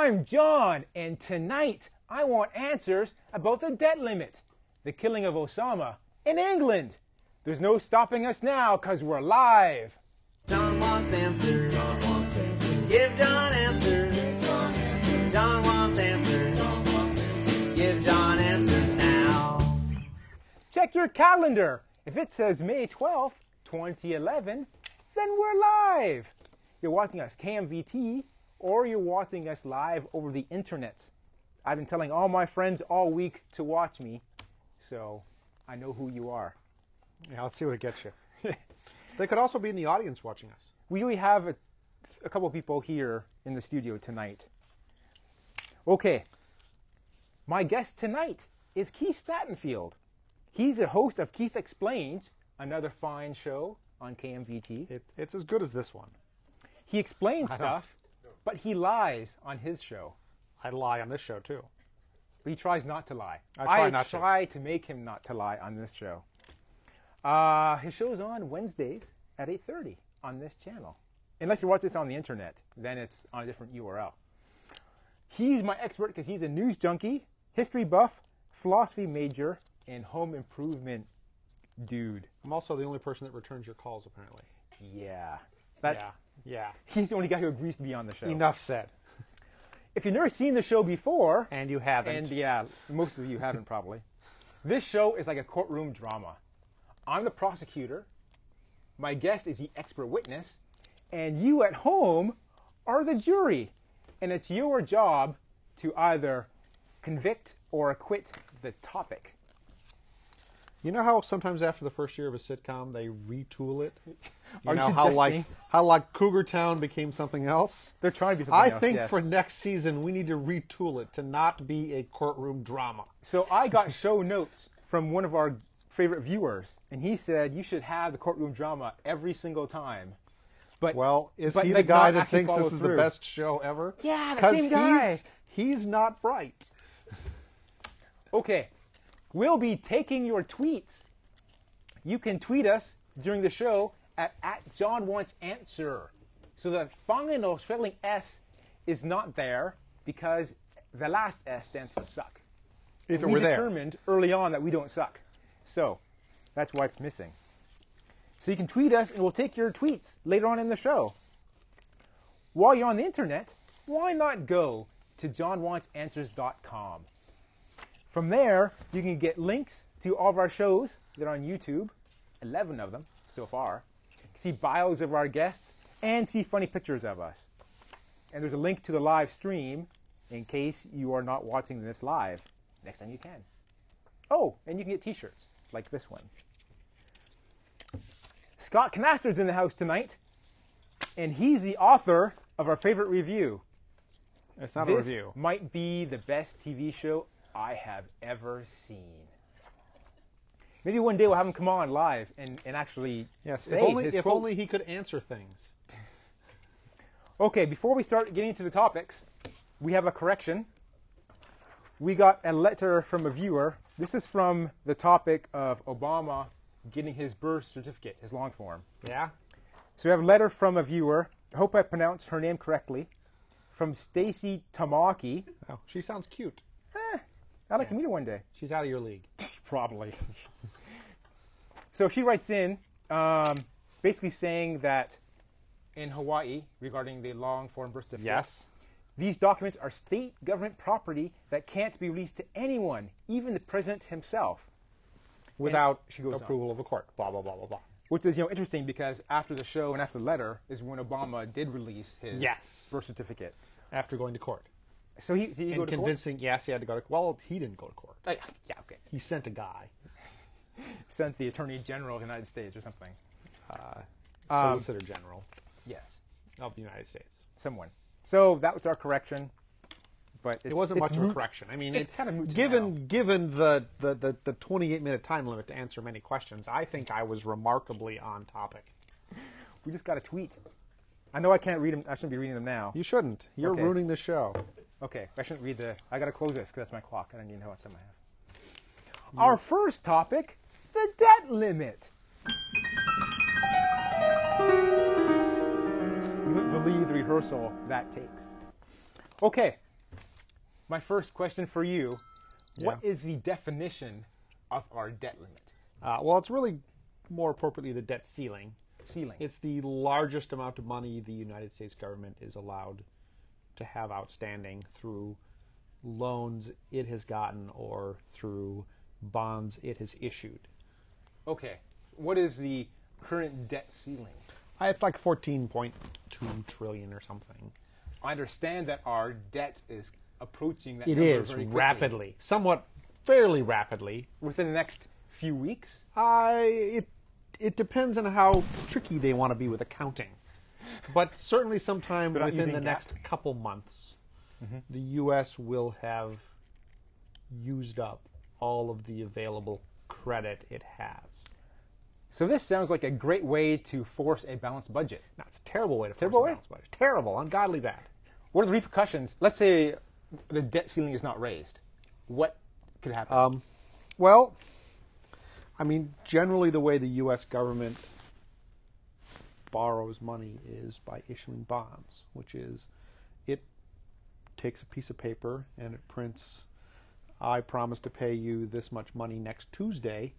I'm John, and tonight I want answers about the debt limit, the killing of Osama in England. There's no stopping us now because we're live. John wants answers. John wants answers. Give John answers. Give John answers. John wants answers. John wants answers. Give John answers now. Check your calendar. If it says May 12th, 2011, then we're live. You're watching us KMVT, or you're watching us live over the internet. I've been telling all my friends all week to watch me, so I know who you are. Yeah, let's see what it gets you. They could also be in the audience watching us. We really have a couple people here in the studio tonight. Okay, my guest tonight is Keith Stattenfield. He's a host of Keith Explains, another fine show on KMVT. It's as good as this one. He explains stuff, but he lies on his show. I lie on this show, too. But he tries not to lie. I try to make him not to lie on this show. His show's on Wednesdays at 8:30 on this channel. Unless you watch this on the internet, then it's on a different URL. He's my expert because he's a news junkie, history buff, philosophy major, and home improvement dude. I'm also the only person that returns your calls, apparently. Yeah. Yeah. He's the only guy who agrees to be on the show. Enough said. If you've never seen the show before... And you haven't. And yeah, most of you haven't probably. This show is like a courtroom drama. I'm the prosecutor, my guest is the expert witness, and you at home are the jury. And it's your job to either convict or acquit the topic. You know how sometimes after the first year of a sitcom they retool it? Are you how like Cougar Town became something else? They're trying to be something else, I think yes. for next season we need to retool it to not be a courtroom drama. So I got show notes from one of our favorite viewers, and he said you should have the courtroom drama every single time. But is he the guy that thinks this is the best show ever? Yeah, the same guy. He's not bright. Okay, we'll be taking your tweets. You can tweet us during the show at @JohnWantsAnswer. So the final spelling S is not there because the last S stands for suck. If it were there. We determined early on that we don't suck. So that's why it's missing. So you can tweet us, and we'll take your tweets later on in the show. While you're on the internet, why not go to johnwantsanswers.com. From there, you can get links to all of our shows that are on YouTube, 11 of them so far. See bios of our guests, and see funny pictures of us. And there's a link to the live stream in case you are not watching this live. Next time you can. Oh, and you can get t-shirts like this one. Scott Canaster's in the house tonight, and he's the author of our favorite review. It's not a review. This might be the best TV show I have ever seen. Maybe one day we'll have him come on live and actually say his if quote. only he could answer things. Okay, before we start getting into the topics, we have a correction. We got a letter from a viewer. This is from the topic of Obama getting his birth certificate, his long form. Yeah? So we have a letter from a viewer. I hope I pronounced her name correctly. From Stacy Tamaki. Oh, she sounds cute. I'd like to meet her one day. She's out of your league. Probably. So she writes in basically saying that in Hawaii, regarding the long form birth certificate, yes, these documents are state government property that can't be released to anyone, even the president himself. Without she goes approval of a court. Blah, blah, blah, blah, blah. Which is interesting because after the show and after the letter is when Obama did release his birth certificate. After going to court. So he go to convincing, court? Yes, he had to go to court. Well, he didn't go to court. Yeah, okay. He sent a guy. Sent the Attorney General of the United States or something. Solicitor General. Yes. Of the United States. Someone. So that was our correction. But it wasn't much of a correction. I mean, it's kind of moot given the 28-minute time limit to answer many questions, I think I was remarkably on topic. We just got a tweet. I know I can't read them. I shouldn't be reading them now. You shouldn't. You're ruining the show. Okay, I shouldn't read I got to close this because that's my clock. I don't even know what time I have. Our first topic, the debt limit. You wouldn't believe the rehearsal that takes. Okay, my first question for you, what Yeah. is the definition of our debt limit? Well, it's really more appropriately the debt ceiling. Ceiling. It's the largest amount of money the United States government is allowed to have outstanding through loans it has gotten or through bonds it has issued. Okay. What is the current debt ceiling? It's like 14.2 trillion or something. I understand that our debt is approaching that It number is very quickly. rapidly, somewhat fairly rapidly. Within the next few weeks? It depends on how tricky they want to be with accounting. But certainly sometime They're not within using the GAAP? next couple months, the U.S. will have used up all of the available credit it has. So this sounds like a great way to force a balanced budget. Now, it's a terrible way to force Terrible a way? balanced budget. Terrible, ungodly bad. What are the repercussions? Let's say the debt ceiling is not raised. What could happen? Well, I mean, generally the way the U.S. government borrows money is by issuing bonds, which is it takes a piece of paper and it prints, I promise to pay you this much money next Tuesday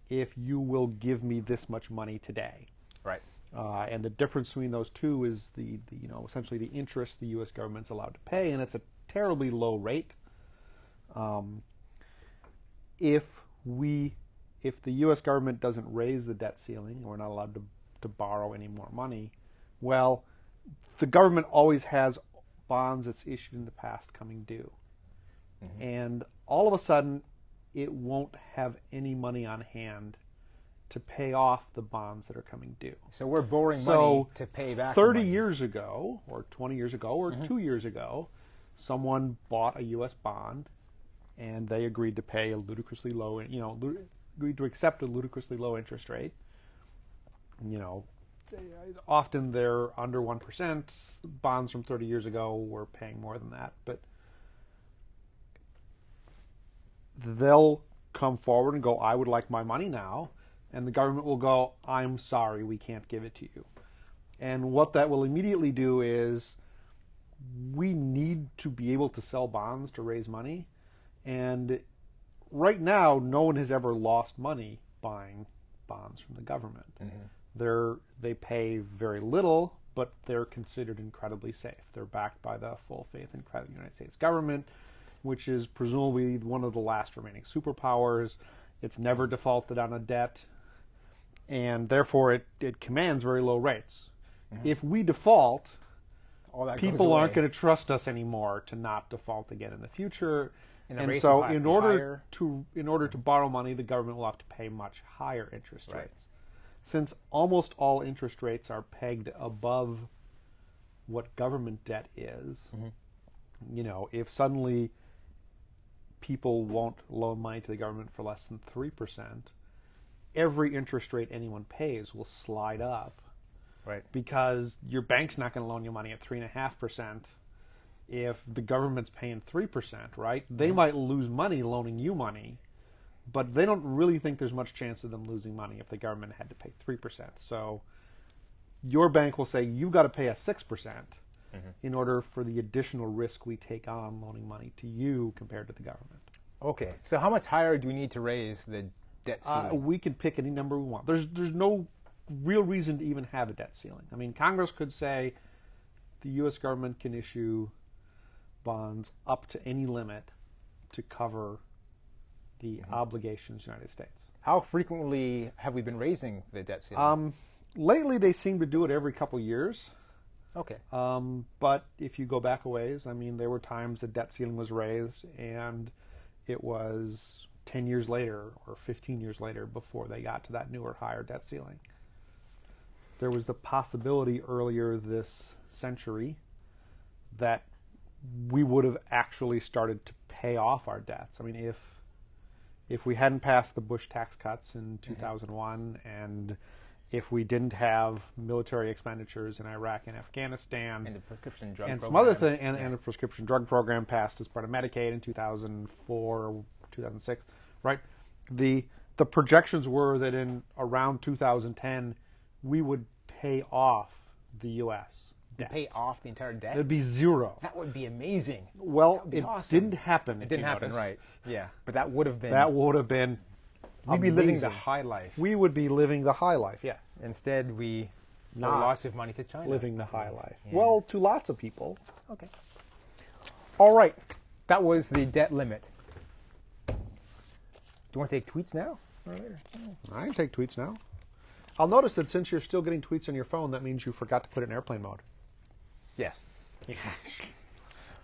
if you will give me this much money today. Right. And the difference between those two is the essentially the interest the U.S. government's allowed to pay, and it's a terribly low rate. If the U.S. government doesn't raise the debt ceiling, we're not allowed to borrow any more money. Well, the government always has bonds it's issued in the past coming due, and all of a sudden, it won't have any money on hand to pay off the bonds that are coming due. So we're borrowing money So to pay back 30 money. years ago, or 20 years ago, or 2 years ago, someone bought a U.S. bond, and they agreed to pay a ludicrously low, agreed to accept a ludicrously low interest rate. Often they're under 1%. Bonds from 30 years ago were paying more than that, but they'll come forward and go, I would like my money now. And the government will go, I'm sorry, we can't give it to you. And what that will immediately do is we need to be able to sell bonds to raise money. And right now, no one has ever lost money buying bonds from the government. They pay very little, but they're considered incredibly safe. They're backed by the full faith and credit of the United States government, which is presumably one of the last remaining superpowers. It's never defaulted on a debt, and therefore it commands very low rates. If we default, All that people goes aren't away. going to trust us anymore to not default again in the future. And the And rates so will have to in be order higher. to borrow money, the government will have to pay much higher interest Right. rates. Since almost all interest rates are pegged above what government debt is, if suddenly people won't loan money to the government for less than 3%, every interest rate anyone pays will slide up. Right. Because your bank's not going to loan you money at 3.5% if the government's paying 3%, right? They might lose money loaning you money, but they don't really think there's much chance of them losing money if the government had to pay 3%. So your bank will say, you've got to pay us 6% in order for the additional risk we take on loaning money to you compared to the government. Okay. So how much higher do we need to raise the debt ceiling? We can pick any number we want. There's no real reason to even have a debt ceiling. I mean, Congress could say the U.S. government can issue bonds up to any limit to cover the obligations of the United States. How frequently have we been raising the debt ceiling? Lately, they seem to do it every couple years. Okay. But if you go back a ways, I mean, there were times the debt ceiling was raised and it was 10 years later or 15 years later before they got to that newer, higher debt ceiling. There was the possibility earlier this century that we would have actually started to pay off our debts. I mean, if we hadn't passed the Bush tax cuts in 2001 and if we didn't have military expenditures in Iraq and Afghanistan And the prescription drug and some program. other thing, and a prescription drug program passed as part of Medicaid in 2004 or 2006, right? The projections were that in around 2010 we would pay off the U.S. debt. Pay off the entire debt? It'd be zero. That would be amazing. Well, That'd be it awesome. didn't happen. It didn't happen, right. Yeah, but that would have been... That would have been We'd be living the amazing. high life. We would be living the high life, yes. Instead, we owe Not lots of money to China. living the high life. Yeah. Well, to lots of people. Okay. All right. That was the debt limit. Do you want to take tweets now or later? I can take tweets now. I'll notice that since you're still getting tweets on your phone, that means you forgot to put it in airplane mode. Yes.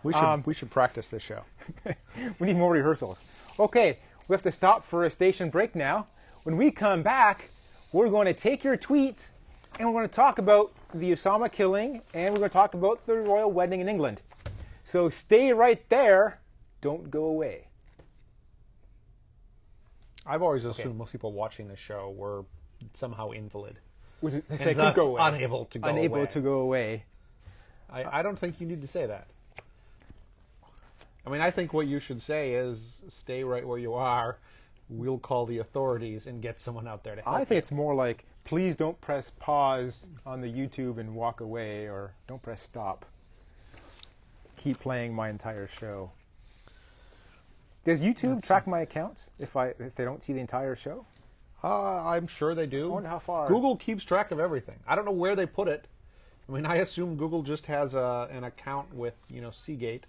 We should practice this show. We need more rehearsals. Okay, we have to stop for a station break now. When we come back, we're going to take your tweets and we're going to talk about the Osama killing and we're going to talk about the royal wedding in England. So stay right there. Don't go away. I've always assumed most people watching this show were somehow invalid. They And thus unable to go Unable away. to go away. I don't think you need to say that. I mean, I think what you should say is stay right where you are. We'll call the authorities and get someone out there to help I think it's more like, please don't press pause on the YouTube and walk away, or don't press stop. Keep playing my entire show. Does YouTube track my accounts if they don't see the entire show? I'm sure they do. I wonder how far. Google keeps track of everything. I don't know where they put it. I mean, I assume Google just has an account with, Seagate,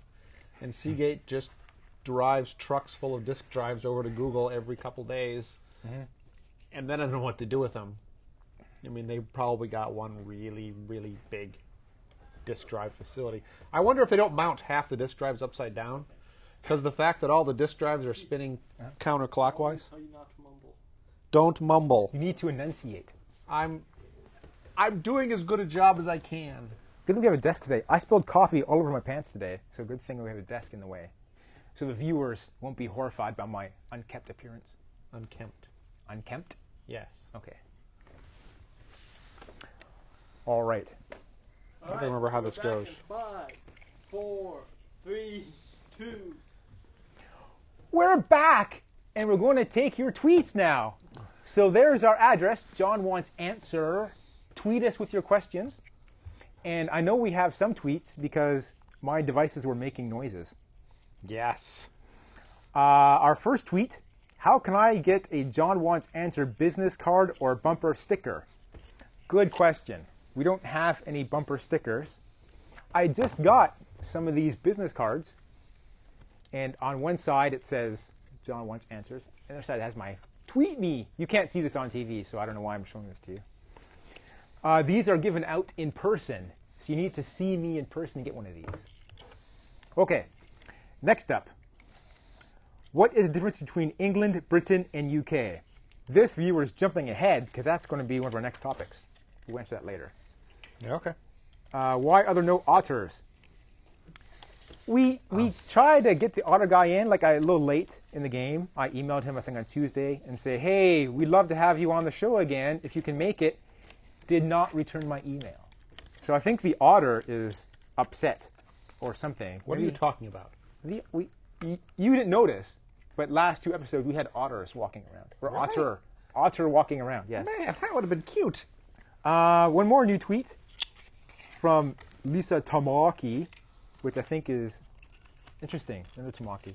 and Seagate just drives trucks full of disk drives over to Google every couple days, and then I don't know what to do with them. I mean, they probably got one really, really big disk drive facility. I wonder if they don't mount half the disk drives upside down, because the fact that all the disk drives are spinning counterclockwise. Tell you not to mumble. Don't mumble. You need to enunciate. I'm doing as good a job as I can. Good thing we have a desk today. I spilled coffee all over my pants today, so good thing we have a desk in the way. So the viewers won't be horrified by my unkempt appearance. Unkempt. Unkempt? Yes. Okay. All right. I don't remember how this goes. 5, 4, 3, 2. We're back, and we're going to take your tweets now. So there's our address. John wants answer. Tweet us with your questions. And I know we have some tweets because my devices were making noises. Yes. Our first tweet, how can I get a John Wants Answer business card or bumper sticker? Good question. We don't have any bumper stickers. I just got some of these business cards, and on one side it says John Wants Answers, and the other side has my tweet me. You can't see this on TV, so I don't know why I'm showing this to you. These are given out in person, so you need to see me in person to get one of these. Okay, next up. What is the difference between England, Britain, and UK? This viewer is jumping ahead because that's going to be one of our next topics. We'll answer that later. Yeah, okay. Why are there no otters? We tried to get the otter guy in like a little late in the game. I emailed him, I think, on Tuesday and say, hey, we'd love to have you on the show again if you can make it. Did not return my email. So I think the otter is upset or something. What are you talking about? You didn't notice, but last 2 episodes we had otters walking around. Or Really? otter walking around, yes. Man, that would have been cute. One more new tweet from Lisa Tamaki, which I think is interesting. Another Tamaki.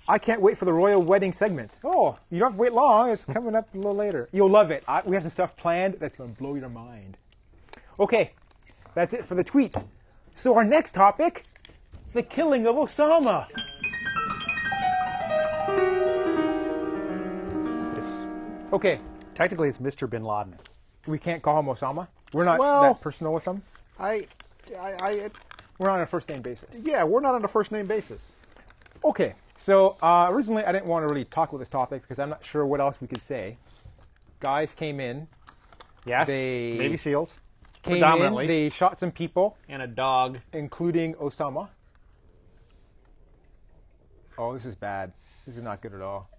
I can't wait for the royal wedding segment. Oh, you don't have to wait long. It's coming up a little later. You'll love it. We have some stuff planned that's going to blow your mind. Okay, that's it for the tweets. So our next topic, the killing of Osama. Okay, Technically, it's Mr. Bin Laden. we can't call him Osama. We're not Well- that personal with him. We're We're on a first name basis. not on a first name basis. Okay, so originally I didn't want to really talk about this topic because I'm not sure what else we could say. Guys came in, Yes. They- Navy SEALs. came in, Predominantly. they shot some people, And a dog. including Osama. Oh, this is bad. This is not good at all.